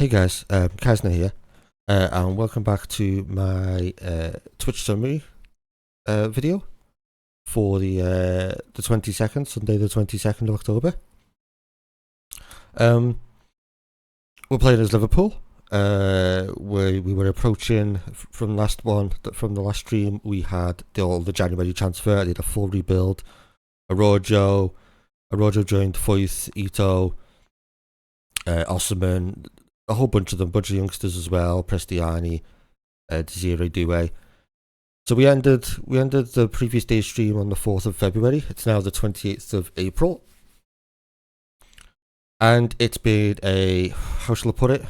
Hey guys, Kazna here, and welcome back to my Twitch summary video for the 22nd, Sunday the 22nd of October. We're playing as Liverpool. We were approaching from the last stream. We had all the January transfer. I did a full rebuild. Arojo joined, Foyth, Ito, Osman, a whole bunch of youngsters as well, Prestiani, Desiree Doué. So we ended the previous day's stream on the 4th of February. It's now the 28th of April. And it's been a, how shall I put it,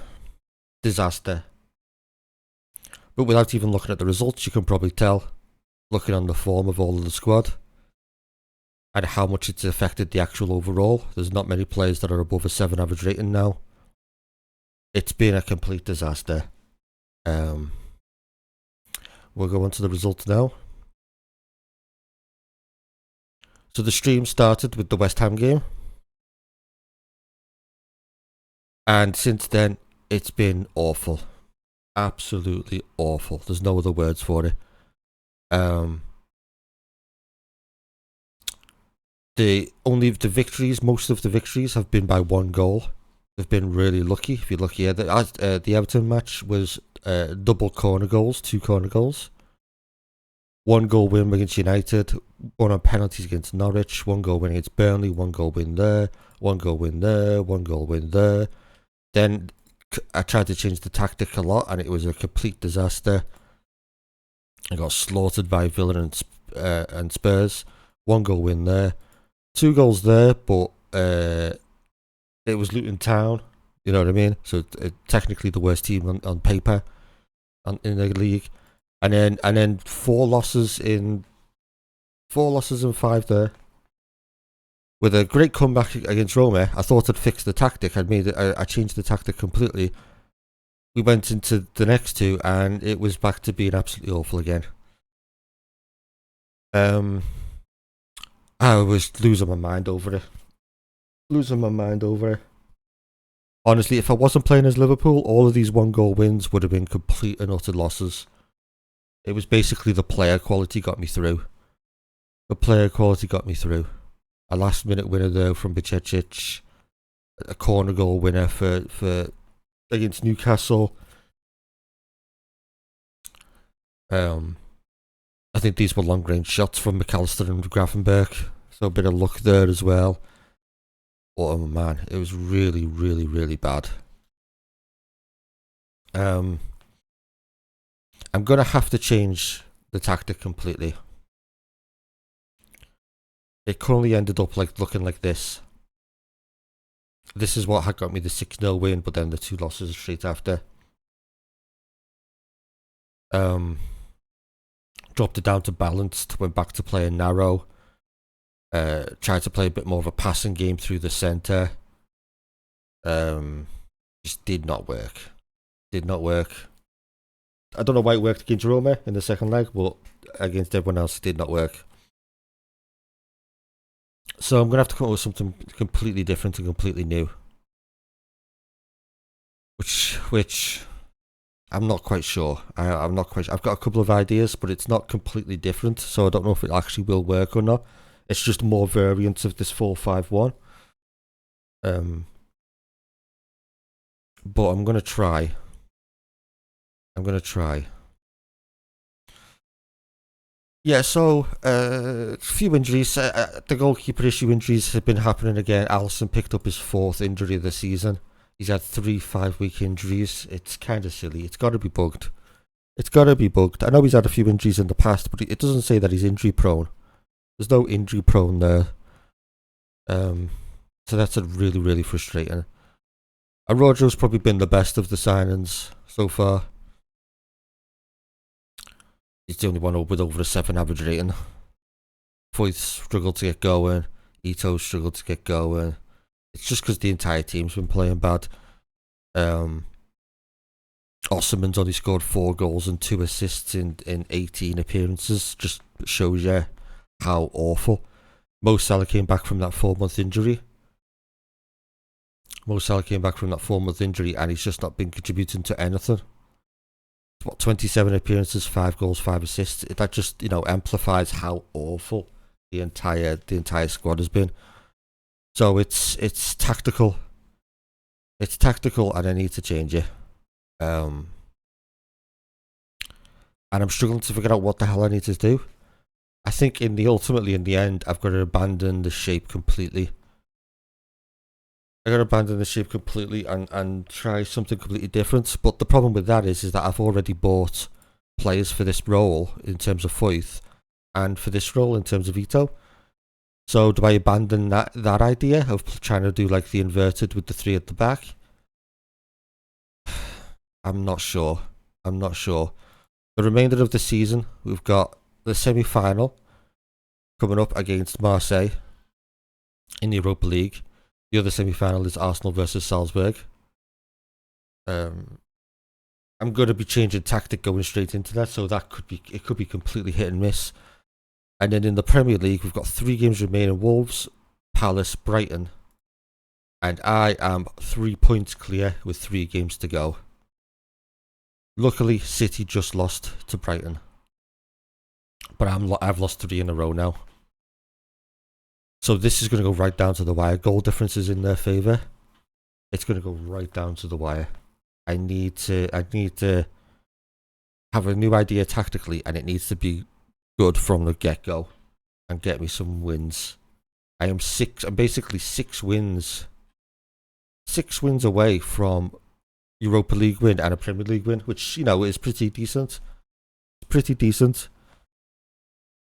disaster. But without even looking at the results, you can probably tell, looking on the form of all of the squad, and how much it's affected the actual overall. There's not many players that are above a 7 average rating now. It's been a complete disaster. We'll go on to the results now. So the stream started with the West Ham game. And since then, it's been awful. Absolutely awful. There's no other words for it. Most of the victories have been by one goal. They've been really lucky. If you're lucky, the Everton match was double corner goals, 2 corner goals. 1 goal win against United, 1 on penalties against Norwich, 1 goal win against Burnley, 1 goal win there, 1 goal win there, 1 goal win there. Then I tried to change the tactic a lot, and it was a complete disaster. I got slaughtered by Villa and Spurs. 1 goal win there, 2 goals there, but it was Luton Town, you know what I mean? So technically the worst team on paper in the league, and then 4 losses in 5 there, with a great comeback against Roma. I thought I'd fixed the tactic. I changed the tactic completely. We went into the next 2, and it was back to being absolutely awful again. I was losing my mind over it. Honestly, if I wasn't playing as Liverpool, all of these 1 goal wins would have been complete and utter losses. It was basically the player quality got me through. A last minute winner though from Bicecic, a corner goal winner for against Newcastle. I think these were long range shots from McAllister and Gravenberch, so a bit of luck there as well. Oh man, it was really, really, really bad. I'm gonna have to change the tactic completely. It currently ended up looking like this. This is what had got me the 6-0 win, but then the 2 losses straight after. Dropped it down to balanced, went back to playing narrow. Tried to play a bit more of a passing game through the centre. Just did not work. I don't know why it worked against Roma in the second leg, but against everyone else it did not work. So I'm going to have to come up with something completely different and completely new. Which I'm not quite sure. I'm not quite sure. I've got a couple of ideas, but it's not completely different, so I don't know if it actually will work or not. It's just more variants of this 4-5-1. But I'm gonna try. Yeah, so a few injuries. The goalkeeper issue injuries have been happening again. Alisson picked up his 4th injury of the season. He's had 3 5-week injuries. It's kind of silly. It's got to be bugged. I know he's had a few injuries in the past, but it doesn't say that he's injury prone. There's no injury prone there. So that's really, really frustrating. Arojo's probably been the best of the signings so far. He's the only one with over a 7 average rating. Foyth struggled to get going. Ito struggled to get going. It's just because the entire team's been playing bad. Osman's only scored 4 goals and 2 assists in 18 appearances. Just shows you how awful. Mo Salah came back from that 4-month injury. Mo Salah came back from that 4-month injury and he's just not been contributing to anything. What, 27 appearances, 5 goals, 5 assists. That just, amplifies how awful the entire squad has been. So it's tactical. It's tactical, and I need to change it. And I'm struggling to figure out what the hell I need to do. I think ultimately in the end, I've got to abandon the shape completely. And try something completely different. But the problem with that is that I've already bought players for this role in terms of Foyth, and for this role in terms of Ito. So do I abandon that idea of trying to do like the inverted with the 3 at the back? I'm not sure. The remainder of the season, we've got the semi-final coming up against Marseille in the Europa League. The other semi-final is Arsenal versus Salzburg. I'm going to be changing tactic going straight into that, so it could be completely hit and miss. And then in the Premier League, we've got 3 games remaining: Wolves, Palace, Brighton, and I am 3 points clear with 3 games to go. Luckily, City just lost to Brighton, but I've lost 3 in a row now. So this is going to go right down to the wire. Goal difference is in their favour. It's going to go right down to the wire. I need to have a new idea tactically, and it needs to be good from the get-go and get me some wins. I'm basically 6 wins. 6 wins away from Europa League win and a Premier League win, which, is pretty decent.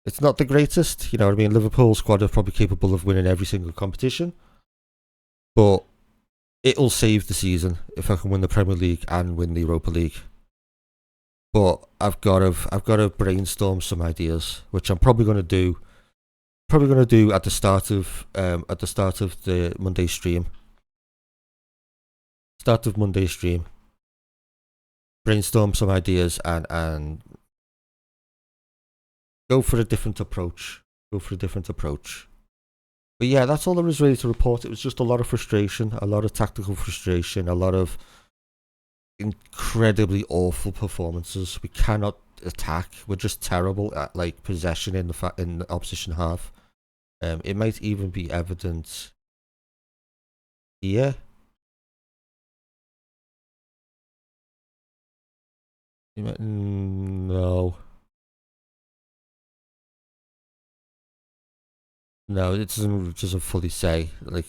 It's not the greatest, Liverpool squad are probably capable of winning every single competition, but it'll save the season if I can win the Premier League and win the Europa League. But I've got to brainstorm some ideas, which I'm probably going to do. At the start of the Monday stream. Brainstorm some ideas and go for a different approach. But yeah, that's all there is really to report. It was just a lot of frustration, a lot of tactical frustration, a lot of incredibly awful performances. We cannot attack. We're just terrible at like possession in the opposition half. It might even be evident here. No, it doesn't fully say. Like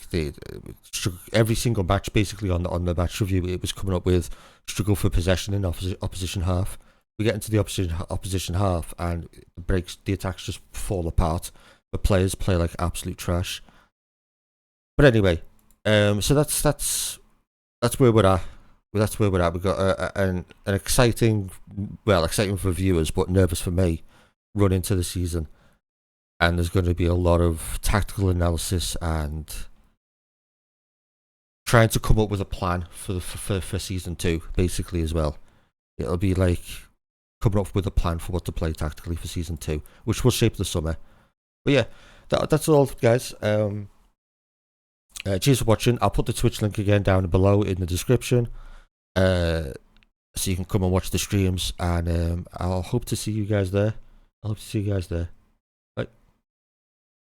every single match, basically on the match review, it was coming up with struggle for possession in opposition half. We get into the opposition half, and the attacks just fall apart. The players play like absolute trash. But anyway, so that's where we're at. We've got an exciting for viewers, but nervous for me, run into the season. And there's going to be a lot of tactical analysis and trying to come up with a plan for season 2, basically, as well. It'll be like coming up with a plan for what to play tactically for season 2, which will shape the summer. But yeah, that's all, guys. Cheers for watching. I'll put the Twitch link again down below in the description, so you can come and watch the streams, and I'll hope to see you guys there.